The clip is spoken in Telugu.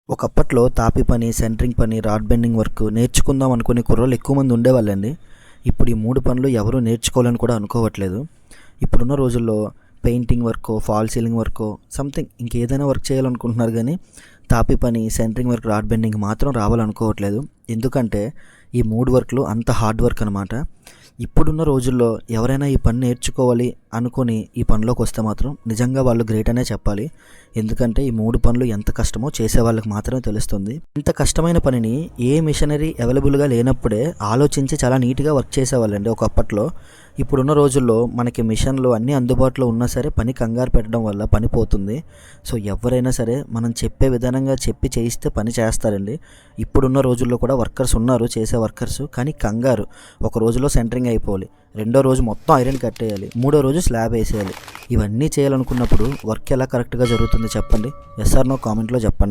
ఒకప్పట్లో తాపి పని, సెంటరింగ్ పని, రాడ్ బెండింగ్ వర్క్ నేర్చుకుందాం అనుకునే కుర్రోళ్ళు ఎక్కువ మంది ఉండేవాళ్ళండి. ఇప్పుడు ఈ 3 పనులు ఎవరు నేర్చుకోవాలని కూడా అనుకోవట్లేదు. ఇప్పుడున్న రోజుల్లో పెయింటింగ్ వర్కో, ఫాల్ సీలింగ్ వర్కో, సంథింగ్ ఇంకేదైనా వర్క్ చేయాలనుకుంటున్నారు కానీ తాపి పని, సెంటరింగ్ వర్క్, రాడ్ బెండింగ్ మాత్రం రావాలనుకోవట్లేదు. ఎందుకంటే ఈ 3 వర్క్లు అంత హార్డ్ వర్క్ అనమాట. ఇప్పుడున్న రోజుల్లో ఎవరైనా ఈ పని నేర్చుకోవాలి అనుకొని ఈ పనిలోకి వస్తే మాత్రం నిజంగా వాళ్ళు గ్రేట్ అనే చెప్పాలి. ఎందుకంటే ఈ 3 పనులు ఎంత కష్టమో చేసే వాళ్ళకి మాత్రమే తెలుస్తుంది. ఇంత కష్టమైన పనిని ఏ మిషనరీ అవైలబుల్గా లేనప్పుడే ఆలోచించి చాలా నీట్గా వర్క్ చేసేవాళ్ళండి ఒకప్పట్లో. ఇప్పుడున్న రోజుల్లో మనకి మిషన్లు అన్నీ అందుబాటులో ఉన్నా సరే పని కంగారు పెట్టడం వల్ల పని పోతుంది. సో ఎవరైనా సరే మనం చెప్పే విధానంగా చెప్పి చేయిస్తే పని చేస్తారండి. ఇప్పుడున్న రోజుల్లో కూడా వర్కర్స్ ఉన్నారు, చేసే వర్కర్స్, కానీ కంగారు. ఒక రోజులో సెంటరింగ్ అయిపోవాలి, రెండో రోజు మొత్తం ఐరన్ కట్టేయాలి, మూడో రోజు స్లాబ్ వేసేయాలి. ఇవన్నీ చేయాలనుకున్నప్పుడు వర్క్ ఎలా కరెక్ట్గా జరుగుతుంది చెప్పండి? ఎస్ ఆర్ నో కామెంట్లో చెప్పండి.